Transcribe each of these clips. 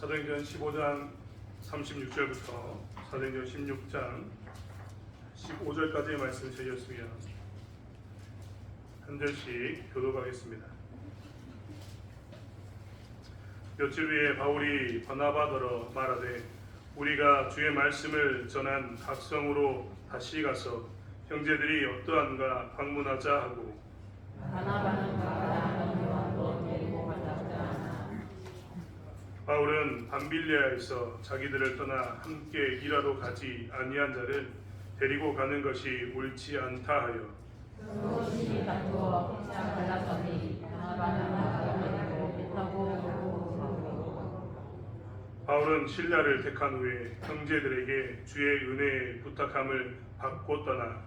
사도행전 15장 36절부터 사도행전 16장 15절까지의 말씀 저희였으며 한 절씩 교독하겠습니다. 며칠 후에 바울이 바나바더러 말하되 우리가 주의 말씀을 전한 각 성으로 다시 가서 형제들이 어떠한가 방문하자 하고 바울은 밤빌리아에서 자기들을 떠나 함께 일하러 가지 아니한 자를 데리고 가는 것이 옳지 않다 하여 바울은 신라를 택한 후에 형제들에게 주의 은혜에 부탁함을 받고 떠나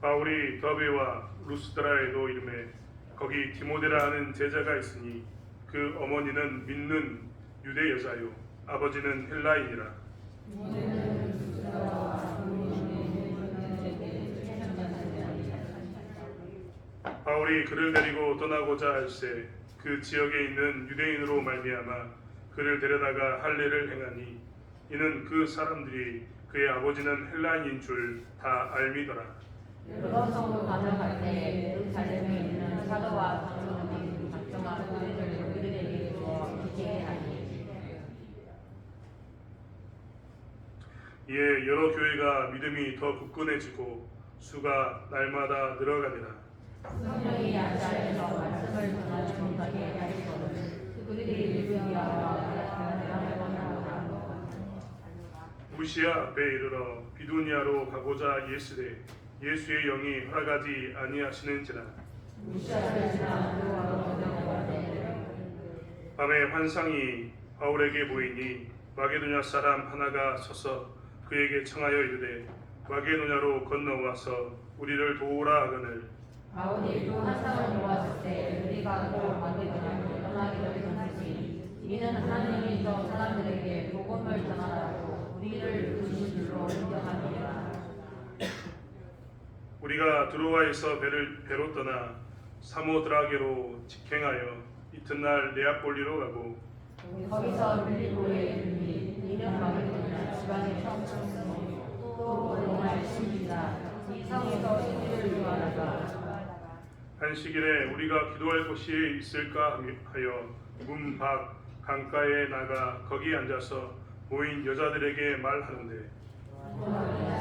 바울이 더베와 루스드라에도 이름에 거기 디모데라 하는 제자가 있으니 그 어머니는 믿는 유대 여자요 아버지는 헬라인이라. 바울이 그를 데리고 떠나고자 할새 그 지역에 있는 유대인으로 말미암아 그를 데려다가 할례를 행하니 이는 그 사람들이 그의 아버지는 헬라인인 줄 다 알미더라. 여러 성으로 가져갈 때 예루살렘에 있는 사도와 장로들이 작정한 우리를 그들에게 주어 지키게 하니 이에 여러 교회가 믿음이 더 굳건해지고 수가 날마다 늘어가니라. 성령이 야자에서 말씀을 전하지 못하게 하시거든 그들이 믿음이여 무시아 앞에 이르러 비두니아로 가고자 예스되 예수의 영이 허락하지 아니하시는지라. 밤에 환상이 바울에게 보이니 마게도냐 사람 하나가 서서 그에게 청하여 이르되 마게도냐로 건너와서 우리를 도우라 하거늘 바울이 또 환상을 보았을 때 우리가 또 마게도냐로 떠나기 전이니 이는 하나님이 저 사람들에게 복음을 전하라고 우리를 부르신 줄로 인정하니라. 우리가 드로아에서 배로 떠나 사모드라게로 직행하여 이튿날 네아폴리로 가고 거기서 빌립보에 이르니 이는 마게도냐 지방의 성촌이 또 오르날 심리다. 이 성에서 신비를 유하다가 한식일에 우리가 기도할 곳이 있을까 하여 문 밖 강가에 나가 거기 앉아서 모인 여자들에게 말하는데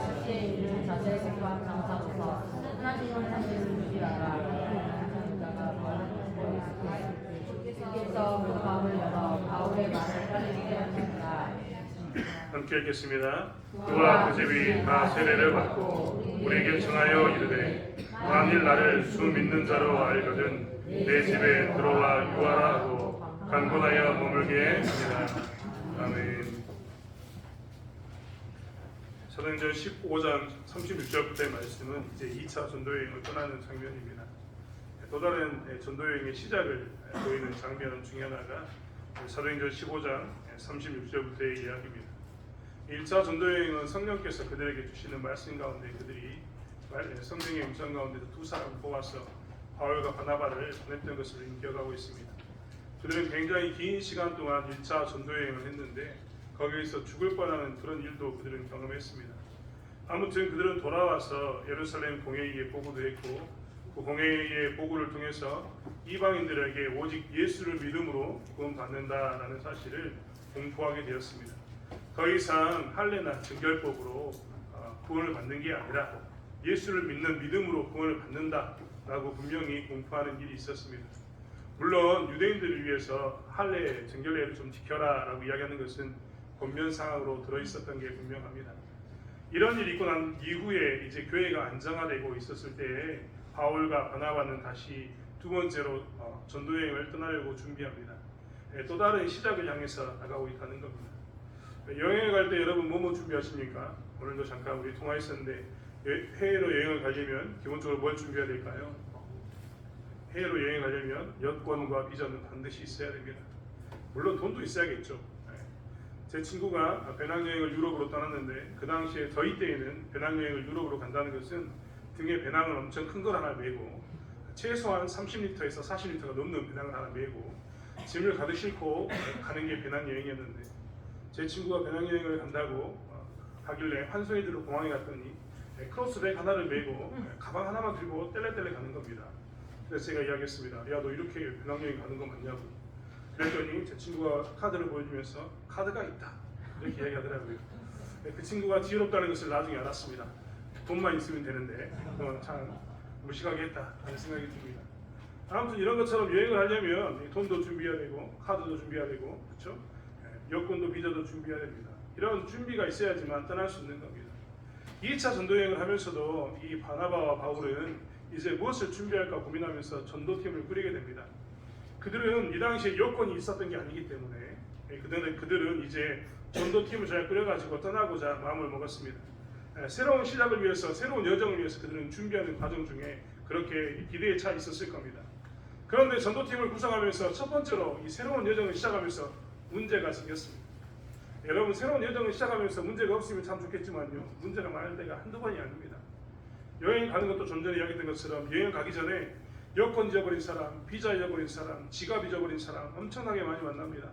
실제 이른 자세 공간 장사로서 하나님을 사실을 유지하라. 주께서 문방을 열어 바울의 말을 빨리 하셨다. 함께 읽겠습니다. 그와 그 집이 다 세례를 받고 우리에게 청하여 이르되 만일 나를 주 믿는 자로 알거든 내 집에 들어와 유하라 하고 간곤하여 머물게 합니다. 아멘. 사도행전 15장 36절부터의 말씀은 이제 2차 전도여행을 떠나는 장면입니다. 또 다른 전도여행의 시작을 보이는 장면 중에 하나가 사도행전 15장 36절부터의 이야기입니다. 1차 전도여행은 성령께서 그들에게 주시는 말씀 가운데 그들이 성령의 음성 가운데서 두 사람을 뽑아서 바울과 바나바를 보냈던 것을 기억하고 있습니다. 그들은 굉장히 긴 시간 동안 1차 전도여행을 했는데 거기에서 죽을 뻔하는 그런 일도 그들은 경험했습니다. 아무튼 그들은 돌아와서 예루살렘 공회의에 보고도 했고 그 공회의의 보고를 통해서 이방인들에게 오직 예수를 믿음으로 구원받는다라는 사실을 공포하게 되었습니다. 더 이상 할례나 정결법으로 구원을 받는 게 아니라 예수를 믿는 믿음으로 구원을 받는다라고 분명히 공포하는 일이 있었습니다. 물론 유대인들을 위해서 할례, 정결례를 좀 지켜라라고 이야기하는 것은 권면 상황으로 들어있었던 게 분명합니다. 이런 일이 있고 난 이후에 이제 교회가 안정화되고 있었을 때에 바울과 바나바는 다시 두 번째로 전도여행을 떠나려고 준비합니다. 또 다른 시작을 향해서 나가고 있다는 겁니다. 여행을 갈 때 여러분 뭐뭐 준비하십니까? 오늘도 잠깐 우리 통화했었는데 해외로 여행을 가려면 기본적으로 뭘 준비해야 될까요? 해외로 여행 가려면 여권과 비자는 반드시 있어야 됩니다. 물론 돈도 있어야겠죠. 제 친구가 배낭여행을 유럽으로 떠났는데 그 당시에 저희 때에는 배낭여행을 유럽으로 간다는 것은 등에 배낭을 엄청 큰 걸 하나 메고 최소한 30리터에서 40리터가 넘는 배낭을 하나 메고 짐을 가득 싣고 가는 게 배낭여행이었는데, 제 친구가 배낭여행을 간다고 하길래 환송이들로 공항에 갔더니 크로스백 하나를 메고 가방 하나만 들고 뗄래뗄래 가는 겁니다. 그래서 제가 이야기했습니다. 야, 너 이렇게 배낭여행 가는 거 맞냐고. 그랬더니 제 친구가 카드를 보여주면서 카드가 있다 이렇게 이야기하더라고요. 그 친구가 지혜롭다는 것을 나중에 알았습니다. 돈만 있으면 되는데 참 무식하게 했다 하는 생각이 듭니다. 아무튼 이런 것처럼 여행을 하려면 돈도 준비해야 되고 카드도 준비해야 되고, 그렇죠? 여권도 비자도 준비해야 됩니다. 이런 준비가 있어야지만 떠날 수 있는 겁니다. 2차 전도여행을 하면서도 이 바나바와 바울은 이제 무엇을 준비할까 고민하면서 전도팀을 꾸리게 됩니다. 그들은 이 당시에 여건이 있었던 게 아니기 때문에 그들은 이제 전도팀을 잘 꾸려가지고 떠나고자 마음을 먹었습니다. 새로운 시작을 위해서, 새로운 여정을 위해서 그들은 준비하는 과정 중에 그렇게 기대에 차 있었을 겁니다. 그런데 전도팀을 구성하면서 첫 번째로 이 새로운 여정을 시작하면서 문제가 생겼습니다. 여러분, 새로운 여정을 시작하면서 문제가 없으면 참 좋겠지만요, 문제가 많을 때가 한두 번이 아닙니다. 여행 가는 것도 좀 전에 이야기했던 것처럼 여행 가기 전에 여권 잊어버린 사람, 비자 잊어버린 사람, 지갑 잊어버린 사람 엄청나게 많이 만납니다.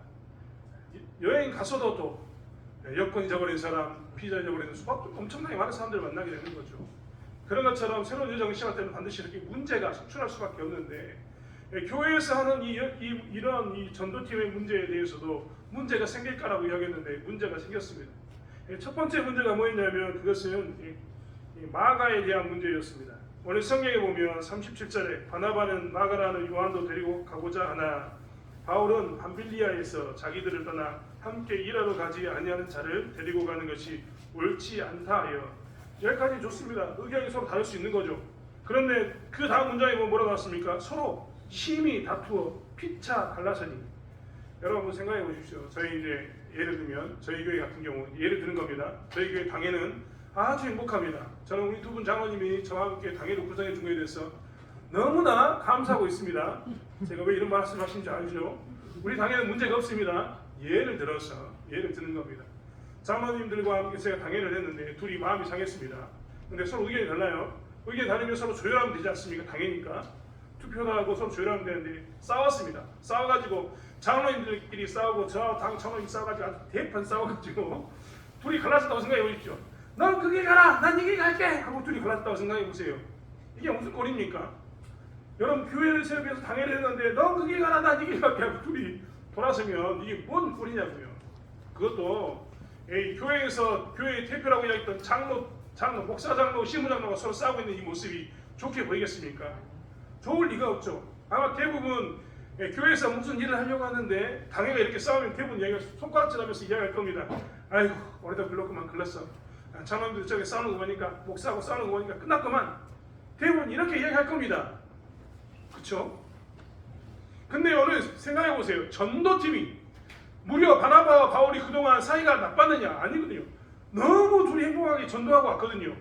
여행 가서도 또 여권 잊어버린 사람, 비자 잊어버린 수밖에 엄청나게 많은 사람들을 만나게 되는 거죠. 그런 것처럼 새로운 여정을 시작할 때는 반드시 이렇게 문제가 속출할 수밖에 없는데, 교회에서 하는 이런 전도팀의 문제에 대해서도 문제가 생길까라고 이야기했는데 문제가 생겼습니다. 첫 번째 문제가 뭐였냐면 그것은 마가에 대한 문제였습니다. 오늘 성경에 보면 37절에 바나바는 마가라는 요한도 데리고 가고자 하나 바울은 밤빌리아에서 자기들을 떠나 함께 일하러 가지 아니하는 자를 데리고 가는 것이 옳지 않다 하여. 여기까지 좋습니다. 의견이 서로 다를 수 있는 거죠. 그런데 그 다음 문장에 보면 뭐라고 나왔습니까? 서로 심히 다투어 피차 갈라서니. 여러분 생각해 보십시오. 저희 이제 예를 들면 저희 교회 같은 경우 예를 드는 겁니다. 저희 교회 당회는 아주 행복합니다. 저는 우리 두 분 장로님이 저와 함께 당회를 구성해 준 거에 대해서 너무나 감사하고 있습니다. 제가 왜 이런 말씀을 하시는지 알죠? 우리 당회는 문제가 없습니다. 예를 드는 겁니다. 장로님들과 함께 제가 당회를 했는데 둘이 마음이 상했습니다. 근데 서로 의견이 달라요. 의견이 다르면 서로 조율하면 되지 않습니까? 당회니까. 투표도 하고 서로 조율하면 되는데 싸웠습니다. 싸워가지고 장로님들끼리 싸우고 저 당 장로님 싸워가지고 아주 대판 싸워가지고 둘이 갈라졌다고 생각해 보십시오. 넌 그게 가라, 난 이게 갈게 하고 둘이 갈라졌다고 생각해 보세요. 이게 무슨 꼴입니까? 여러분, 교회를 세우면서 당회를 했는데 넌 그게 가라, 난 이게 갈게 하고 둘이 돌아서면 이게 뭔 꼴이냐고요. 그것도 교회에서 교회의 대표라고 이야기했던 장로, 목사 장로, 시무 장로가 서로 싸우고 있는 이 모습이 좋게 보이겠습니까? 좋을 리가 없죠. 아마 대부분 교회에서 무슨 일을 하려고 하는데 당회가 이렇게 싸우면 대부분 얘기가 손가락질하면서 이야기할 겁니다. 아이고, 오래도 글렀구만, 글렀어. 장로님들 저기 싸우는 거 보니까, 목사하고 싸우는 거 보니까 끝났구만. 대부분 이렇게 이야기할 겁니다. 그렇죠? 근데 오늘 생각해 보세요. 전도팀이 무려 바나바와 바울이 그동안 사이가 나빴느냐? 아니거든요. 너무 둘이 행복하게 전도하고 왔거든요.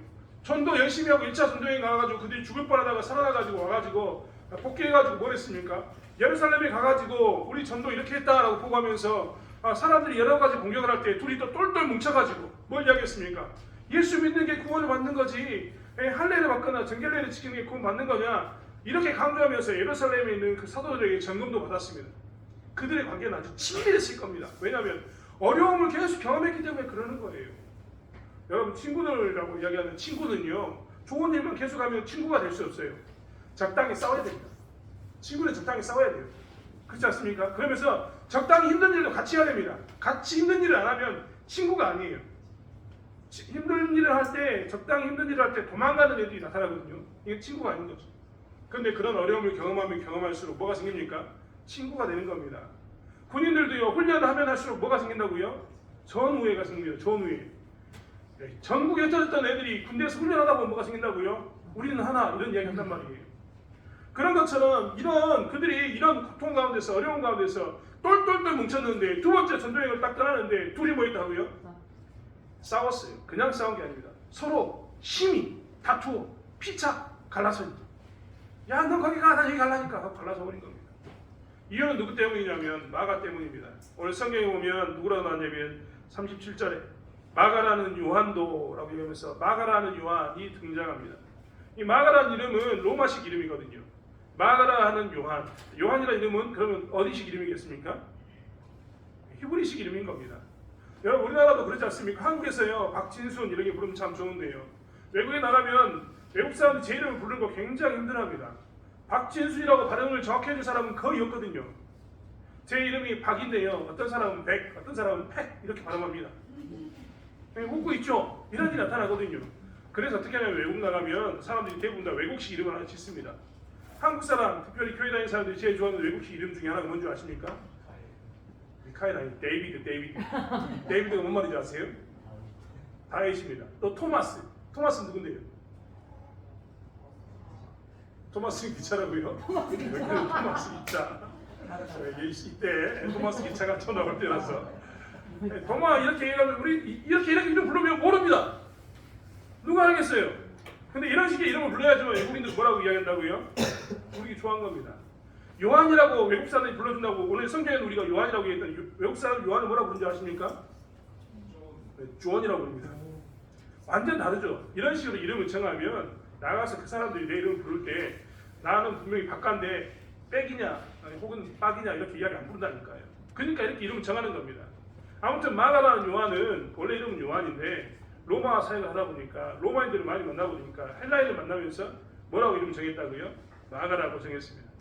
전도 열심히 하고 1차 전도여행 가가지고 그들이 죽을 뻔하다가 살아나가지고 와가지고 복귀해가지고 뭘 했습니까? 예루살렘에 가가지고 우리 전도 이렇게 했다라고 보고하면서 사람들이 여러 가지 공격을 할 때 둘이 또 똘똘 뭉쳐가지고 뭘 이야기했습니까? 예수 믿는 게 구원을 받는 거지, 할례를 받거나 정결례를 지키는 게 구원 받는 거냐? 이렇게 강조하면서 예루살렘에 있는 그 사도들에게 점검도 받았습니다. 그들의 관계는 아주 친밀했을 겁니다. 왜냐하면 어려움을 계속 경험했기 때문에 그러는 거예요. 여러분, 친구들이라고 이야기하는 친구는요, 좋은 일만 계속하면 친구가 될 수 없어요. 적당히 싸워야 됩니다. 친구는 적당히 싸워야 돼요. 그렇지 않습니까? 그러면서 적당히 힘든 일도 같이 해야 됩니다. 같이 힘든 일을 안 하면 친구가 아니에요. 힘든 일을 할 때, 적당히 힘든 일을 할 때 도망가는 애들이 나타나거든요. 이게 친구가 아닌 거죠. 그런데 그런 어려움을 경험하면 경험할수록 뭐가 생깁니까? 친구가 되는 겁니다. 군인들도요, 훈련을 하면 할수록 뭐가 생긴다고요? 전우애가 생깁니다. 전우애. 전국에 흩어졌던 애들이 군대에서 훈련하다 보면 뭐가 생긴다고요? 우리는 하나, 이런 이야기 한단 말이에요. 그런 것처럼 그들이 이런 고통 가운데서, 어려운 가운데서 똘똘똘 뭉쳤는데 두 번째 전도여행을 딱 떠나는데 둘이 뭐 했다고요? 싸웠어요. 그냥 싸운 게 아닙니다. 서로 심히 다투어 피차 갈라서니. 야, 너 거기 가, 나 여기 갈라니까 하고 갈라서 버린 겁니다. 이유는 누구 때문이냐면 마가 때문입니다. 오늘 성경에 보면 누구라고 나왔냐면 37절에 마가라는 요한도라고 얘기하면서 마가라는 요한이 등장합니다. 이 마가라는 이름은 로마식 이름이거든요. 마가라 하는 요한. 요한이라는 이름은 그러면 어디식 이름이겠습니까? 히브리식 이름인 겁니다. 여러분 우리나라도 그렇지 않습니까? 한국에서요 박진순 이렇게 부르면 참 좋은데요. 외국에 나가면 외국 사람들 제 이름을 부르는 거 굉장히 힘들어합니다. 박진순이라고 발음을 정확히 해줄 사람은 거의 없거든요. 제 이름이 박인데요. 어떤 사람은 백, 어떤 사람은 팩 이렇게 발음합니다. 웃고 있죠? 이런 일이 나타나거든요. 그래서 어떻게 하냐면 외국 나가면 사람들이 대부분 다 외국식 이름을 하나 짓습니다. 한국 사람, 특별히 교회 다니는 사람들이 제일 좋아하는 외국식 이름 중에 하나가 뭔지 아십니까? 카일 아니 데이비드. 데이비드가 뭔 말인지 아세요? 다윗입니다. 또 토마스는 누군데요? 토마스 기차라고요? 토마스 기차. 이때 토마스 기차가 처음 나올 때라서 도마 이렇게 얘기하면 우리 이렇게 이름 부르면 모릅니다. 누가 알겠어요? 근데 이런 식의 이름을 불러야지만 외국인들 뭐라고 이야기한다고요? 우리 좋아한 겁니다. 요한이라고 외국 사람들이 불러준다고 오늘 성경에는 우리가 요한이라고 얘기했더니 외국 사람 요한을 뭐라고 부르는지 아십니까? 주원이라고 부릅니다. 완전 다르죠. 이런 식으로 이름을 정하면 나가서 그 사람들이 내 이름을 부를 때 나는 분명히 박가인데 백이냐 혹은 빡이냐 이렇게 이야기 안 부른다니까요. 그러니까 이렇게 이름을 정하는 겁니다. 아무튼 마가라는 요한은 원래 이름은 요한인데 로마 사역을 하다 보니까 로마인들을 많이 만나보니까 헬라인을 만나면서 뭐라고 이름 정했다고요? 마가라고 정했습니다.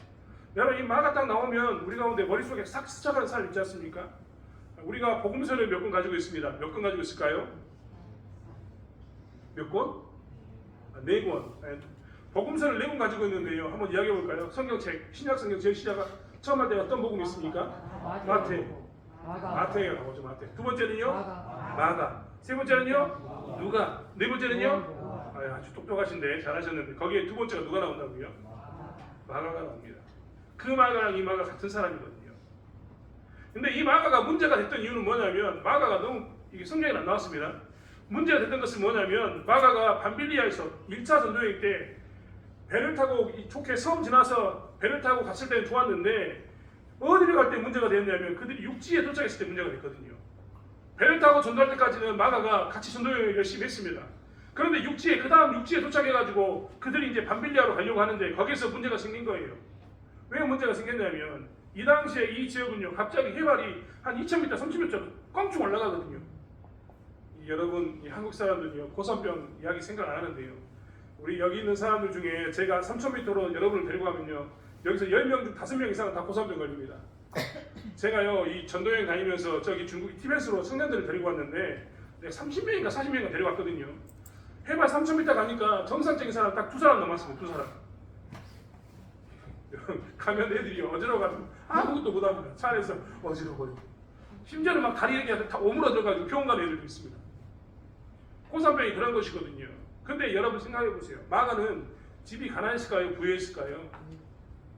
여러분 이 마가 딱 나오면 우리 가운데 머릿속에 싹 스쳐가는 사람 있지 않습니까? 우리가 복음서를 몇 권 가지고 있습니다. 몇 권 가지고 있을까요? 몇 권? 4권. 복음서를 4권 가지고 있는데요. 한번 이야기해 볼까요? 성경책, 신약 성경 제일 시작가 처음 할 때 어떤 복음이 있습니까? 마태가 나오죠. 마태. 두 번째는요? 마가. 세 번째는요? 누가. 네 번째는요? 아주 똑똑하신데 잘하셨는데 거기에 두 번째가 누가 나온다고요? 마가가 나옵니다. 그 마가랑 이 마가 같은 사람이거든요. 근데 이 마가가 문제가 됐던 이유는 뭐냐면 마가가 너무 이게 성경에 안 나왔습니다. 문제가 됐던 것은 뭐냐면 마가가 밤빌리아에서 1차 전도여행 때 배를 타고 좋게 섬 지나서 배를 타고 갔을 때는 좋았는데 어디를 갈 때 문제가 됐냐면 그들이 육지에 도착했을 때 문제가 됐거든요. 배를 타고 전도할 때까지는 마가가 같이 전도여행을 열심히 했습니다. 그런데 그 다음 육지에 도착해가지고 그들이 이제 밤빌리아로 가려고 하는데 거기서 문제가 생긴 거예요. 왜 문제가 생겼냐면 이 당시에 이 지역은요 갑자기 해발이 한 2000m, 30m 껑충 올라가거든요. 여러분 이 한국 사람들은요 고산병 이야기 생각 안 하는데요. 우리 여기 있는 사람들 중에 제가 3000m로 여러분을 데리고 가면요 여기서 10명 중 5명 이상은 다 고산병 걸립니다. 제가요 이 전도여행 다니면서 저기 중국 티베트로 청년들을 데리고 왔는데 30명인가 40명인가 데리고 왔거든요. 해발 3000m 가니까 정상적인 사람 딱 2사람 남았습니다. 2사람. 가면 애들이 어지러워가지고 아무것도 못합니다. 차 안에서 어지러워요. 심지어는 막 다리 이렇게 다 오므러들어가지고 병원 가는 애들도 있습니다. 고산병이 그런 것이거든요. 근데 여러분 생각해보세요. 마가는 집이 가난했을까요? 부유했을까요?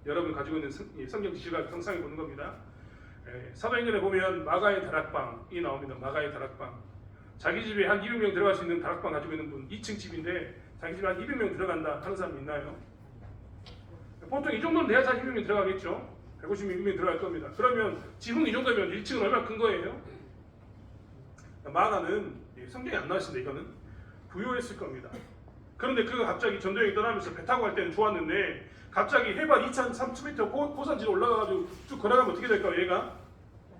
여러분 가지고 있는 성경 지식을 형상에 보는 겁니다. 사도행전에 보면 마가의 다락방이 나옵니다. 마가의 다락방. 자기 집에 한 200명 들어갈 수 있는 다락방 가지고 있는 분 2층 집인데 자기 집에 한 200명 들어간다 하는 사람 있나요? 보통 이 정도는 돼야 200명 들어가겠죠. 150명 들어갈 겁니다. 그러면 지붕 이 정도면 1층은 얼마나 큰 거예요? 마가는 성경에 안 나왔습니다. 이거는 부유했을 겁니다. 그런데 그가 갑자기 전도여행 떠나면서 배 타고 갈 때는 좋았는데 갑자기 해발 2300m 고산지로 올라가가지고 쭉 걸어가면 어떻게 될까요? 얘가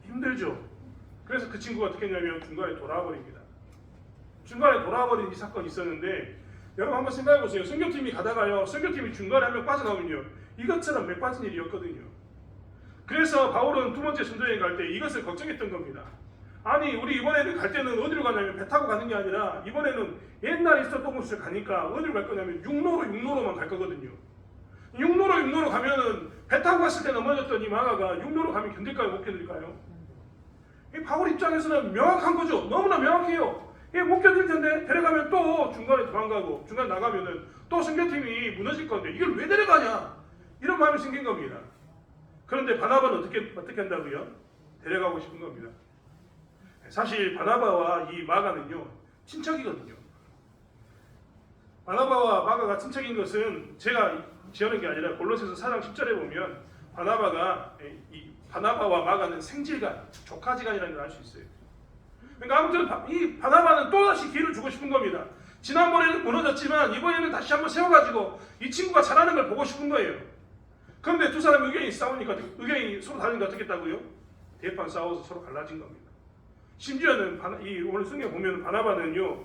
힘들죠. 그래서 그 친구가 어떻게 했냐면 중간에 돌아와 버립니다. 중간에 돌아와 버린 이 사건이 있었는데 여러분 한번 생각해보세요. 선교팀이 가다가요 선교팀이 중간에 한 명 빠져나오면요 이것처럼 몇 빠진 일이었거든요. 그래서 바울은 두 번째 전도여행 갈 때 이것을 걱정했던 겁니다. 아니 우리 이번에는 갈 때는 어디로 가냐면 배 타고 가는 게 아니라 이번에는 옛날에 있었던 곳을 가니까 어디로 갈 거냐면 육로로만 갈 거거든요. 육로로 가면은 배 타고 갔을 때 넘어졌던 이 마가가 육로로 가면 견딜까요? 못 견딜까요? 이 바울 입장에서는 명확한 거죠. 너무나 명확해요. 못 견딜 텐데 데려가면 또 중간에 도망가고 중간에 나가면은 또 선교팀이 무너질 건데 이걸 왜 데려가냐 이런 마음이 생긴 겁니다. 그런데 바나바는 어떻게 한다고요? 데려가고 싶은 겁니다. 사실 바나바와 이 마가는요 친척이거든요. 바나바와 마가가 친척인 것은 제가 지어낸 게 아니라 골로새서 4장 10절에 보면 바나바와 마가는 생질간, 조카지간이라는 걸 알 수 있어요. 그러니까 아무튼 이 바나바는 또다시 기회를 주고 싶은 겁니다. 지난번에는 무너졌지만 이번에는 다시 한번 세워가지고 이 친구가 잘하는 걸 보고 싶은 거예요. 그런데 두 사람 의견이 싸우니까 의견이 서로 다르니까 어떻게 했다고요? 대판 싸워서 서로 갈라진 겁니다. 심지어는 오늘 성경 보면 바나바는요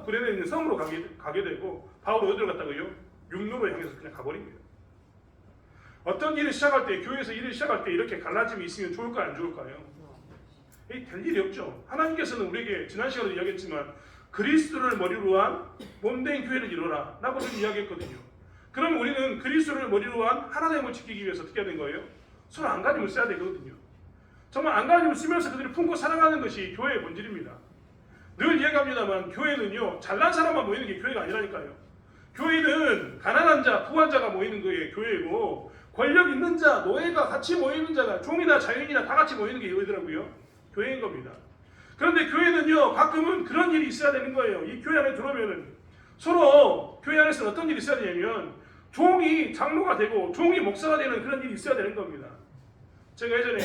구레네에 있는 섬으로 가게 되고 바울은 어디로 갔다고요? 육로로 향해서 그냥 가버립니다. 어떤 일을 시작할 때 교회에서 일을 시작할 때 이렇게 갈라짐이 있으면 좋을까요? 안 좋을까요? 될 일이 없죠. 하나님께서는 우리에게 지난 시간에 이야기했지만 그리스도를 머리로 한 몸된 교회를 이루라 라고 이야기했거든요. 그럼 우리는 그리스도를 머리로 한 하나님을 지키기 위해서 어떻게 해야 되는 거예요? 서로 안간힘을 써야 되거든요. 정말 안간힘을 쓰면서 그들을 품고 사랑하는 것이 교회의 본질입니다. 늘 이야기합니다만 교회는요 잘난 사람만 모이는 게 교회가 아니라니까요. 교회는 가난한 자, 부한 자가 모이는 거에 교회고 권력 있는 자, 노예가 같이 모이는 자가 종이나 자유인이나 다 같이 모이는 게 교회더라고요. 교회인 겁니다. 그런데 교회는요 가끔은 그런 일이 있어야 되는 거예요. 이 교회 안에 들어오면은 서로 교회 안에서는 어떤 일이 있어야 되냐면 종이 장로가 되고 종이 목사가 되는 그런 일이 있어야 되는 겁니다. 제가 예전에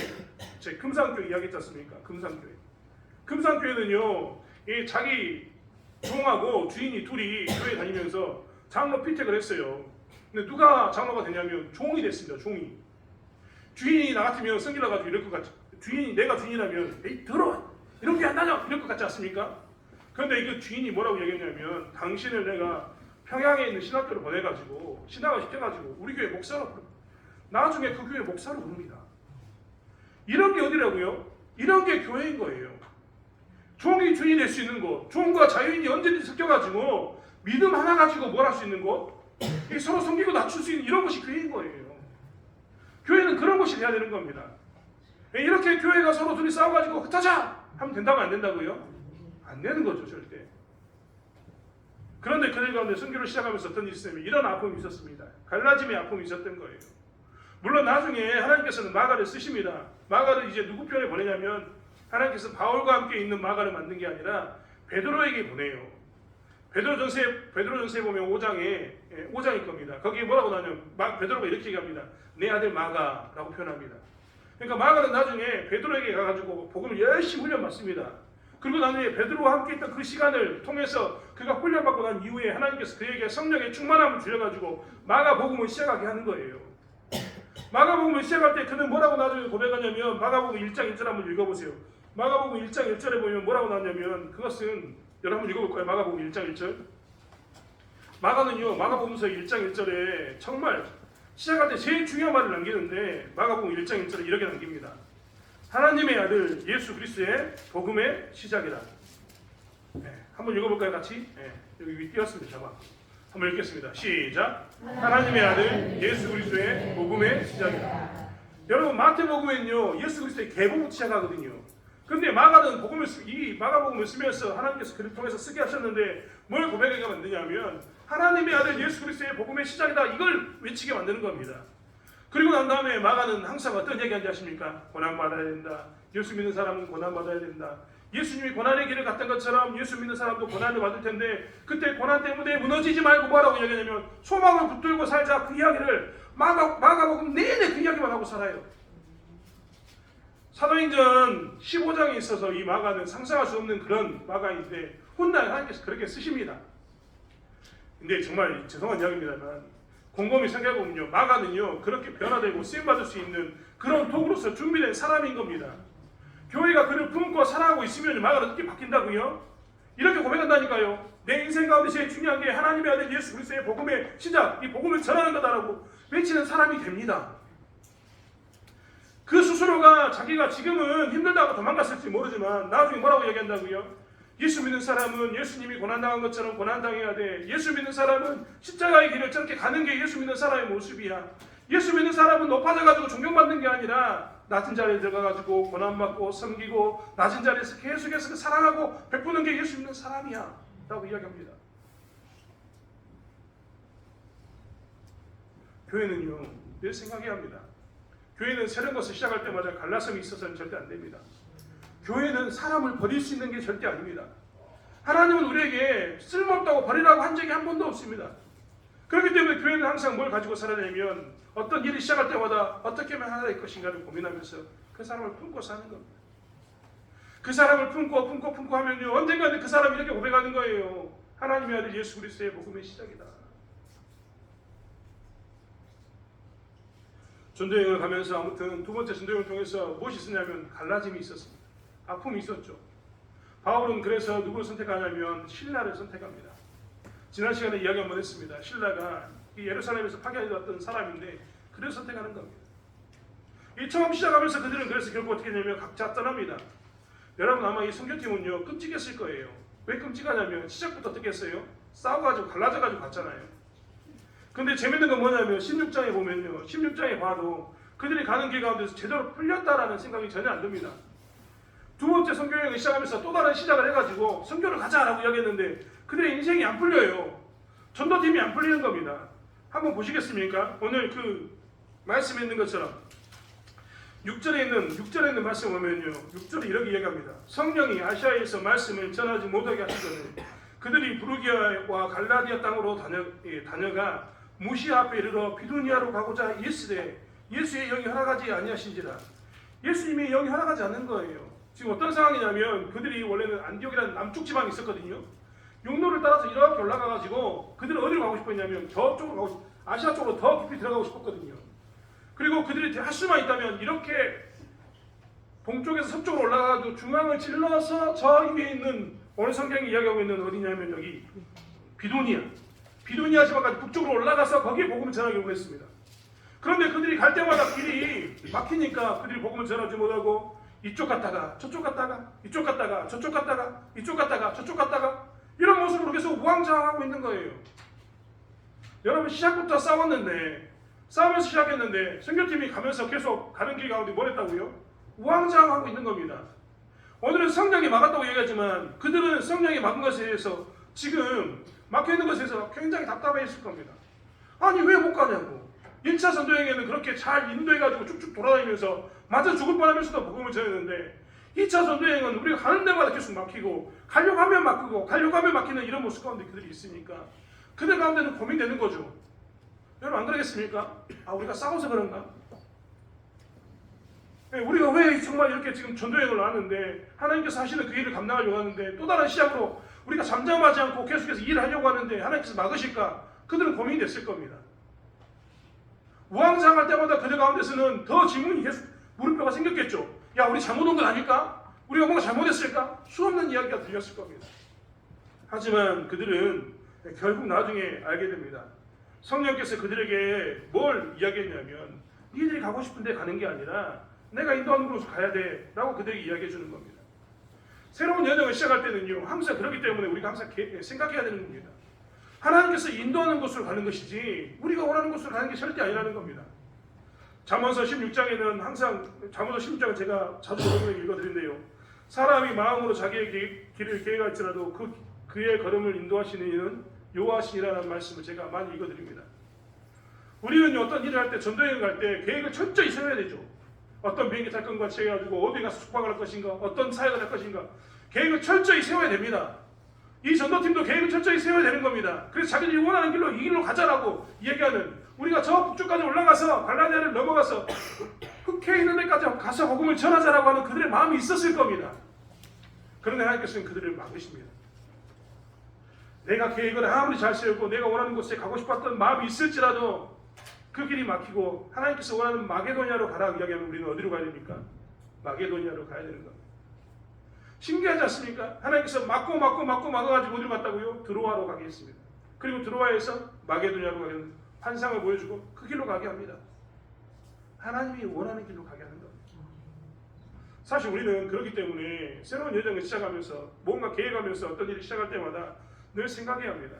제 금산교회 이야기했지 않습니까? 금산교회는요 자기 종하고 주인이 둘이 교회 다니면서 장로 피택을 했어요. 근데 누가 장로가 되냐면 종이 됐습니다. 종이. 주인이 나 같으면 성질나 가지고 이럴 것 같죠. 주인이 내가 주인이라면 에이 들어와 이런 게 안 나냐 이럴 것 같지 않습니까? 그런데 이거 주인이 뭐라고 얘기했냐면 당신을 내가 평양에 있는 신학교를 보내가지고 신학을 시켜가지고 우리 교회 목사로 부릅니다. 나중에 그 교회 목사로 부릅니다. 이런 게 어디라고요? 이런 게 교회인 거예요. 종이 주인이 될 수 있는 곳, 종과 자유인이 언제든지 섞여가지고 믿음 하나 가지고 뭘 할 수 있는 곳, 서로 섬기고 낮출 수 있는 이런 것이 교회인 거예요. 교회는 그런 것이 돼야 되는 겁니다. 이렇게 교회가 서로 둘이 싸워가지고 흩어져! 하면 된다고 안 된다고요? 안 되는 거죠 절대. 그런데 그들 가운데 선교를 시작하면서 어떤 일이 있었냐면 이런 아픔이 있었습니다. 갈라짐의 아픔이 있었던 거예요. 물론 나중에 하나님께서는 마가를 쓰십니다. 마가를 이제 누구 편에 보내냐면 하나님께서 바울과 함께 있는 마가를 만든 게 아니라 베드로에게 보내요. 베드로전서에 보면 5장일 겁니다. 거기에 뭐라고 나냐면 베드로가 이렇게 얘기합니다. 내 아들 마가라고 표현합니다. 그러니까 마가는 나중에 베드로에게 가가지고 복음을 열심히 훈련받습니다. 그리고 나중에 베드로와 함께 있던 그 시간을 통해서 그가 훈련받고 난 이후에 하나님께서 그에게 성령의 충만함을 주셔가지고 마가복음을 시작하게 하는 거예요. 마가복음을 시작할 때 그는 뭐라고 나중에 고백하냐면 마가복음 1장 1절 한번 읽어보세요. 마가복음 1장 1절에 보면 뭐라고 나오냐면 그것은 여러분 읽어볼 거예요. 마가복음 1장 1절. 마가는요 마가복음서 1장 1절에 정말 시작할 때 제일 중요한 말을 남기는데 마가복음 1장 1절에 이렇게 남깁니다. 하나님의 아들 예수 그리스도의 복음의 시작이다. 한번 읽어볼까요 같이? 여기 위 띄었습니다. 잠깐. 한번 읽겠습니다. 시작. 하나님의 아들 예수 그리스도의 복음의 시작이다. 여러분 마태복음에는요 예수 그리스도의 계보부터 시작하거든요. 그런데 마가는 이 마가복음을 쓰면서 하나님께서 그를 통해서 쓰게 하셨는데 뭘 고백하게 만드냐면 하나님의 아들 예수 그리스도의 복음의 시작이다. 이걸 외치게 만드는 겁니다. 그리고 난 다음에 마가는 항상 어떤 얘기하는지 아십니까? 고난받아야 된다. 예수 믿는 사람은 고난받아야 된다. 예수님이 고난의 길을 갔던 것처럼 예수 믿는 사람도 고난을 받을 텐데 그때 고난 때문에 무너지지 말고 뭐라고 얘기하냐면 소망을 붙들고 살자. 그 이야기를 마가복음 내내 그 이야기만 하고 살아요. 사도행전 15장에 있어서 이 마가는 상상할 수 없는 그런 마가인데 훗날 하나님께서 그렇게 쓰십니다. 근데 정말 죄송한 이야기입니다만 곰곰이 생각해보면요 마가는요 그렇게 변화되고 쓰임받을 수 있는 그런 도구로서 준비된 사람인 겁니다. 교회가 그를 품고 살아가고 있으면 마가는 어떻게 바뀐다고요? 이렇게 고백한다니까요. 내 인생 가운데 제일 중요한 게 하나님의 아들 예수 그리스도의 복음의 시작, 이 복음을 전하는 거다라고 외치는 사람이 됩니다. 그 스스로가 자기가 지금은 힘들다고 도망갔을지 모르지만 나중에 뭐라고 얘기한다고요? 예수 믿는 사람은 예수님이 고난당한 것처럼 고난당해야 돼. 예수 믿는 사람은 십자가의 길을 저렇게 가는 게 예수 믿는 사람의 모습이야. 예수 믿는 사람은 높아져가지고 존경받는 게 아니라 낮은 자리에 들어가가지고 고난받고 섬기고 낮은 자리에서 계속해서 사랑하고 베푸는 게 예수 믿는 사람이야 라고 이야기합니다. 교회는요 늘 생각해야 합니다. 교회는 새로운 것을 시작할 때마다 갈라섬이 있어서는 절대 안 됩니다. 교회는 사람을 버릴 수 있는 게 절대 아닙니다. 하나님은 우리에게 쓸모없다고 버리라고 한 적이 한 번도 없습니다. 그렇기 때문에 교회는 항상 뭘 가지고 살아야 되냐면 어떤 일이 시작할 때마다 어떻게 하면 하나 될 것인가를 고민하면서 그 사람을 품고 사는 겁니다. 그 사람을 품고 하면요 언젠가는 그 사람이 이렇게 고백하는 거예요. 하나님의 아들 예수 그리스도의 복음의 시작이다. 전도여행을 가면서 아무튼 두 번째 전도여행을 통해서 무엇이 있었냐면 갈라짐이 있었습니다. 아픔이 있었죠. 바울은 그래서 누구를 선택하냐면 신라를 선택합니다. 지난 시간에 이야기 한번 했습니다. 신라가 이 예루살렘에서 파견해왔던 사람인데 그를 선택하는 겁니다. 이 처음 시작하면서 그들은 그래서 결국 어떻게 되냐면 각자 떠납니다. 여러분 아마 이 선교팀은요 끔찍했을 거예요. 왜 끔찍하냐면 시작부터 어떻게 했어요? 싸워가지고 갈라져가지고 갔잖아요. 근데 재밌는 건 뭐냐면 16장에 보면요. 16장에 봐도 그들이 가는 길 가운데서 제대로 풀렸다라는 생각이 전혀 안 듭니다. 두 번째 선교여행을 시작하면서 또 다른 시작을 해가지고 선교를 가자라고 이야기했는데 그들의 인생이 안 풀려요. 전도팀이 안 풀리는 겁니다. 한번 보시겠습니까? 오늘 그 말씀에 있는 것처럼 6절에 있는 말씀 보면요. 6절에 이렇게 이야기합니다. 성령이 아시아에서 말씀을 전하지 못하게 하시거늘 그들이 부르기아와 갈라디아 땅으로 다녀가 무시아 앞에 이르러 비두니아로 가고자 이르시되 예수의 영이 허락하지 아니하신지라. 예수님이 영이 허락하지 않는 거예요. 지금 어떤 상황이냐면 그들이 원래는 안디옥이라는 남쪽 지방에 있었거든요. 용로를 따라서 이렇게 올라가가지고 그들은 어디로 가고 싶었냐면 저쪽으로 가고 아시아 쪽으로 더 깊이 들어가고 싶었거든요. 그리고 그들이 할 수만 있다면 이렇게 동쪽에서 서쪽으로 올라가가지고 중앙을 찔러서 저 위에 있는 오늘 성경이 이야기하고 있는 어디냐면 여기 비두니아 지방까지 북쪽으로 올라가서 거기에 복음을 전하기로 했습니다. 그런데 그들이 갈 때마다 길이 막히니까 그들이 복음을 전하지 못하고 이쪽 갔다가 저쪽 갔다가 이쪽 갔다가 저쪽 갔다가 이쪽 갔다가 저쪽 갔다가 이런 모습으로 계속 우왕좌왕하고 있는 거예요. 여러분 시작부터 싸우면서 시작했는데 선교팀이 가면서 계속 가는 길 가운데 뭘 했다고요? 우왕좌왕하고 있는 겁니다. 오늘은 성령이 막았다고 얘기하지만 그들은 성령이 막은 것에 대해서 지금 막혀있는 것에 대해서 굉장히 답답해했을 겁니다. 아니 왜 못 가냐고. 1차 전도여행에는 그렇게 잘 인도해가지고 쭉쭉 돌아다니면서 맞아 죽을 뻔하면서도 복음을 전했는데 2차 전도여행은 우리가 가는 데마다 계속 막히고 가려고 하면 막히고 가려고 하면 막히는 이런 모습 가운데 그들이 있으니까 그들 가운데는 고민되는 거죠. 여러분 안 그러겠습니까? 우리가 싸워서 그런가? 우리가 왜 정말 이렇게 지금 전도여행을 왔는데 하나님께서 하시는 그 일을 감당하려고 하는데 또 다른 시작으로 우리가 잠잠하지 않고 계속해서 일을 하려고 하는데 하나님께서 막으실까? 그들은 고민이 됐을 겁니다. 우왕좌왕할 때마다 그들 가운데서는 더 질문이 계속 물음표가 생겼겠죠. 야 우리 잘못 온 건 아닐까? 우리가 뭔가 잘못했을까? 수없는 이야기가 들렸을 겁니다. 하지만 그들은 결국 나중에 알게 됩니다. 성령께서 그들에게 뭘 이야기했냐면 니들이 가고 싶은데 가는 게 아니라 내가 인도하는 곳으로 가야 돼 라고 그들에게 이야기해 주는 겁니다. 새로운 여정을 시작할 때는요 항상 그렇기 때문에 우리가 항상 생각해야 되는 겁니다. 하나님께서 인도하는 곳으로 가는 것이지 우리가 원하는 곳으로 가는 게 절대 아니라는 겁니다. 잠언서 16장에는 항상 잠언서 16장은 제가 자주 여러분에게 읽어드린대요. 사람이 마음으로 자기의 길을 계획할지라도 그의 걸음을 인도하시는 이는 여호와시니라는 말씀을 제가 많이 읽어드립니다. 우리는 어떤 일을 할 때 전도여행 갈 때 계획을 철저히 세워야 되죠. 어떤 비행기 탈 건가 채워가지고 어디 가서 숙박을 할 것인가 어떤 사역을 할 것인가 계획을 철저히 세워야 됩니다. 이 전도팀도 계획을 철저히 세워야 되는 겁니다. 그래서 자기들이 원하는 길로 이 길로 가자라고 얘기하는 우리가 저 북쪽까지 올라가서 갈라디아를 넘어가서 흑해 있는 데까지 가서 복음을 전하자라고 하는 그들의 마음이 있었을 겁니다. 그런데 하나님께서는 그들을 막으십니다. 내가 계획을 아무리 잘 세우고 내가 원하는 곳에 가고 싶었던 마음이 있을지라도 그 길이 막히고 하나님께서 원하는 마게도니아로 가라고 이야기하면 우리는 어디로 가야 됩니까? 마게도니아로 가야 되는 겁니다. 신기하지 않습니까? 하나님께서 막아가지고 어디로 갔다고요? 드로아로 가게 했습니다. 그리고 드로아에서 마게도니아로 가게 하는 환상을 보여주고 그 길로 가게 합니다. 하나님이 원하는 길로 가게 하는 겁니다. 사실 우리는 그렇기 때문에 새로운 여정을 시작하면서 뭔가 계획하면서 어떤 일을 시작할 때마다 늘 생각해야 합니다.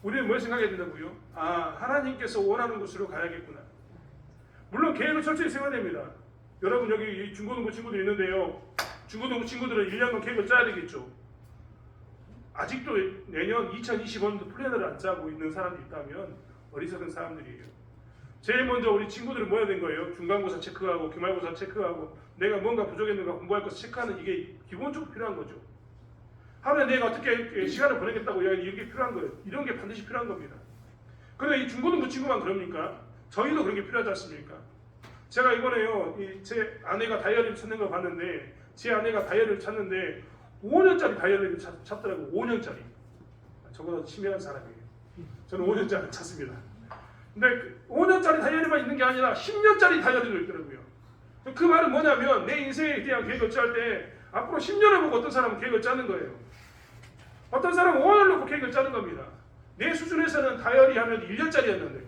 우리는 뭘 생각해야 된다고요? 하나님께서 원하는 곳으로 가야겠구나. 물론 계획을 철저히 세워야 됩니다. 여러분 여기 중고등부 친구들 있는데요. 중고등부 친구들은 1년간 계획을 짜야 되겠죠. 아직도 내년 2020년도 플랜을 안 짜고 있는 사람이 있다면 어리석은 사람들이에요. 제일 먼저 우리 친구들은 뭐 해야 된 거예요? 중간고사 체크하고 기말고사 체크하고 내가 뭔가 부족했는가 공부할 것을 체크하는 이게 기본적으로 필요한 거죠. 하루에 내가 어떻게 시간을 보내겠다고 이게 필요한 거예요. 이런 게 반드시 필요한 겁니다. 그런데 이 중고등부 친구만 그럽니까? 저희도 그런 게 필요하지 않습니까? 제가 이번에요, 제 아내가 다이어리를 찾는 걸 봤는데 제 아내가 다이어리를 찾는데 5년짜리 다이어리를 찾더라고요. 5년짜리. 저보다 치밀한 사람이에요. 저는 5년짜리 찾습니다. 근데 5년짜리 다이어리만 있는 게 아니라 10년짜리 다이어리도 있더라고요. 그 말은 뭐냐면 내 인생에 대한 계획을 짤 때 앞으로 10년을 보고 어떤 사람은 계획을 짜는 거예요. 어떤 사람은 5년을 놓고 계획을 짜는 겁니다. 내 수준에서는 다이어리 하면 1년짜리였는데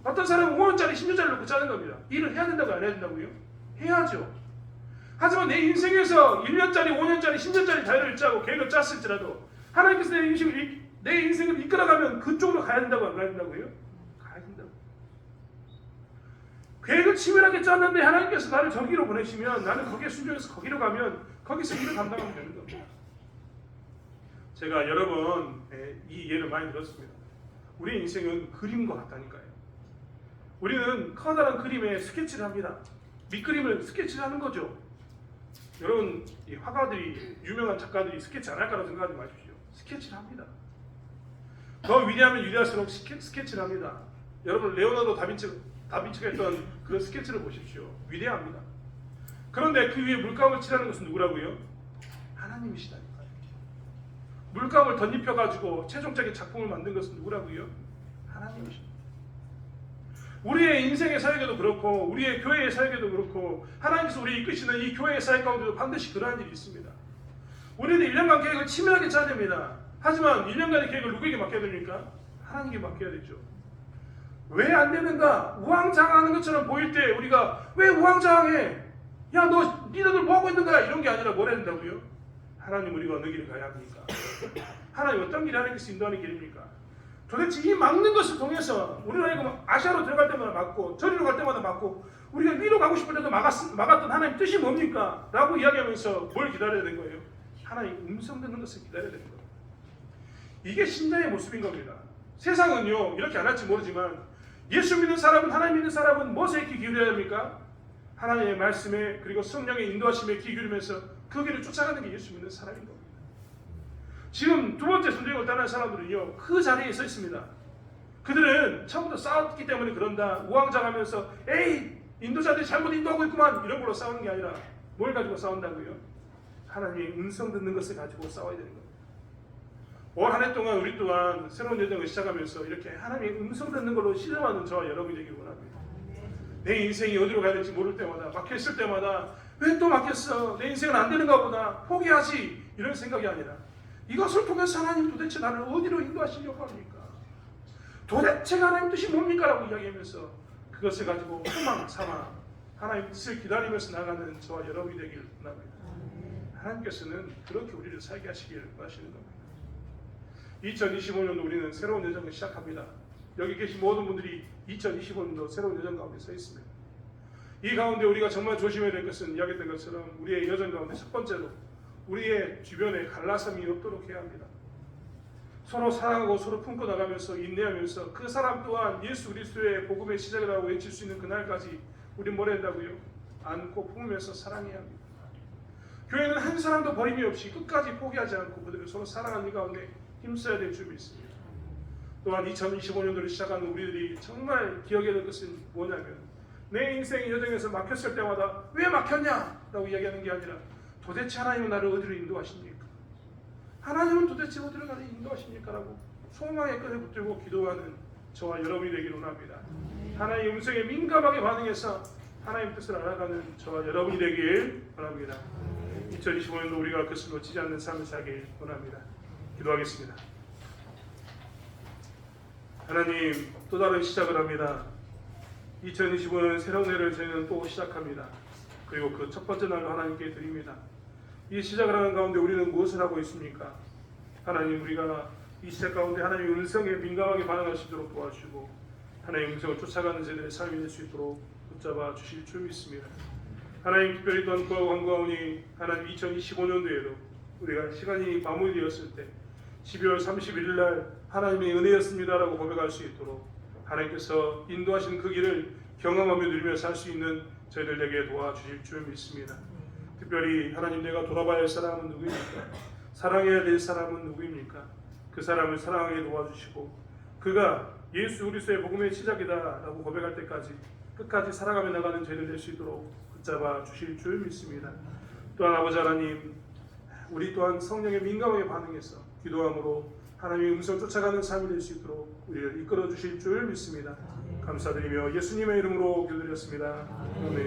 어떤 사람은 5년짜리, 10년짜리 놓고 짜는 겁니다. 일을 해야 된다고 안 해야 된다고요? 해야죠. 하지만 내 인생에서 1년짜리, 5년짜리, 10년짜리 다이어리를 짜고 계획을 짰을지라도 하나님께서 내 인생을 이끌어가면 그쪽으로 가야 된다고 안 가야 된다고요? 가야 된다고. 계획을 치밀하게 짰는데 하나님께서 나를 저기로 보내시면 나는 거기에 순종해서 거기로 가면 거기서 일을 감당하면 되는 겁니다. 제가 여러 번 이 예를 많이 들었습니다. 우리 인생은 그림과 같다니까요. 우리는 커다란 그림에 스케치를 합니다. 밑그림을 스케치를 하는 거죠. 여러분, 이 화가들이, 유명한 작가들이 스케치 안 할까라고 생각하지 마십시오. 스케치를 합니다. 더 위대하면 위대할수록 스케치를 합니다. 여러분, 레오나르도 다빈치가 했던 그런 스케치를 보십시오. 위대합니다. 그런데 그 위에 물감을 칠하는 것은 누구라고요? 하나님이시다니까요. 물감을 덧입혀가지고 최종적인 작품을 만든 것은 누구라고요? 하나님이십니다. 우리의 인생의 사역에도 그렇고 우리의 교회의 사역에도 그렇고 하나님께서 우리 이끄시는 이 교회의 사역 가운데도 반드시 그러한 일이 있습니다. 우리는 1년간 계획을 치밀하게 짜야 됩니다. 하지만 1년간의 계획을 누구에게 맡겨야 됩니까? 하나님께 맡겨야 되죠. 왜 안 되는가? 우왕좌왕하는 것처럼 보일 때 우리가 왜 우왕좌왕해? 야, 너 니네들 뭐 하고 있는 거야? 이런 게 아니라 뭘 해야 된다고요? 하나님, 우리가 어느 길을 가야 합니까? 하나님, 어떤 길이 하나님께서 인도하는 길입니까? 도대체 이 막는 것을 통해서 우리는 아시아로 들어갈 때마다 막고 저리로 갈 때마다 막고 우리가 위로 가고 싶을 때도 막았던 하나님 뜻이 뭡니까? 라고 이야기하면서 뭘 기다려야 되는 거예요? 하나님 음성 듣는 것을 기다려야 되는 거예요. 이게 신자의 모습인 겁니다. 세상은요 이렇게 안 할지 모르지만 예수 믿는 사람은, 하나님 믿는 사람은 무엇에 귀 기울여야 합니까? 하나님의 말씀에, 그리고 성령의 인도하심에 귀 기울이면서 그 길을 쫓아가는 게 예수 믿는 사람인 겁니다. 지금 두 번째 전쟁을 떠난 사람들은요 그 자리에 서 있습니다. 그들은 처음부터 싸웠기 때문에 그런다, 우왕좌왕하면서 에이 인도자들이 잘못 인도하고 있구만, 이런 걸로 싸우는 게 아니라 뭘 가지고 싸운다고요? 하나님의 음성 듣는 것을 가지고 싸워야 되는 겁니다. 올 한 해 동안 우리 또한 새로운 여정을 시작하면서 이렇게 하나님의 음성 듣는 걸로 실험하는 저와 여러분이 되길 원합니다. 내 인생이 어디로 가야 될지 모를 때마다, 막혔을 때마다 왜 또 막혔어? 내 인생은 안 되는가 보다, 포기하지, 이런 생각이 아니라 이것을 통해서 하나님 도대체 나를 어디로 인도하시려고 합니까? 도대체 하나님 뜻이 뭡니까? 라고 이야기하면서 그것을 가지고 소망 삼아 하나님 뜻을 기다리면서 나가는 저와 여러분이 되길 원합니다. 하나님께서는 그렇게 우리를 살게 하시길 원하시는 겁니다. 2025년도 우리는 새로운 여정을 시작합니다. 여기 계신 모든 분들이 2025년도 새로운 여정 가운데 서 있습니다. 이 가운데 우리가 정말 조심해야 될 것은 이야기했던 것처럼 우리의 여정 가운데 첫 번째로 우리의 주변에 갈라섬이 없도록 해야 합니다. 서로 사랑하고 서로 품고 나가면서 인내하면서 그 사람 또한 예수 그리스도의 복음의 시작이라고 외칠 수 있는 그날까지 우리는 뭘 해야 한다고요? 안고 품으면서 사랑해야 합니다. 교회는 한 사람도 버림이 없이 끝까지 포기하지 않고 그들을 서로 사랑하는 가운데 힘써야 될 줄이 있습니다. 또한 2025년도를 시작하는 우리들이 정말 기억해야 될 것은 뭐냐면 내 인생의 여정에서 막혔을 때마다 왜 막혔냐? 라고 이야기하는 게 아니라 도대체 하나님은 나를 어디로 인도하십니까? 하나님은 도대체 어디로 나를 인도하십니까? 라고 소망의 끈을 붙들고 기도하는 저와 여러분이 되기를 원합니다. 하나님의 음성에 민감하게 반응해서 하나님 뜻을 알아가는 저와 여러분이 되길 원합니다. 2025년도 우리가 그것을 놓치지 않는 삶을 살길 원합니다. 기도하겠습니다. 하나님, 또 다른 시작을 합니다. 2025년 새로운 해를 저희는 또 시작합니다. 그리고 그 첫 번째 날로 하나님께 드립니다. 이 시작을 하는 가운데 우리는 무엇을 하고 있습니까? 하나님, 우리가 이 시작 가운데 하나님의 음성에 민감하게 반응할 수 있도록 도와주시고 하나님의 음성을 쫓아가는 저희들의 삶이 될 수 있도록 붙잡아 주실 줄 믿습니다. 하나님, 특별히 또한 간구하오니 하나님 2025년도에도 우리가 시간이 마무리되었을 때 12월 31일 날 하나님의 은혜였습니다라고 고백할 수 있도록 하나님께서 인도하시는 그 길을 경험하며 누리며 살 수 있는 저희들에게 도와주실 줄 믿습니다. 특별히 하나님, 내가 돌아봐야 할 사람은 누구입니까? 사랑해야 될 사람은 누구입니까? 그 사람을 사랑하게 도와주시고 그가 예수 그리스도의 복음의 시작이다라고 고백할 때까지 끝까지 살아가며 나가는 저희들 될 수 있도록 붙잡아 주실 줄 믿습니다. 또한 아버지 하나님, 우리 또한 성령에 민감하게 반응해서 기도함으로 하나님의 음성을 쫓아가는 삶이 될 수 있도록 우리를 이끌어 주실 줄 믿습니다. 감사드리며 예수님의 이름으로 기도드렸습니다. 아멘.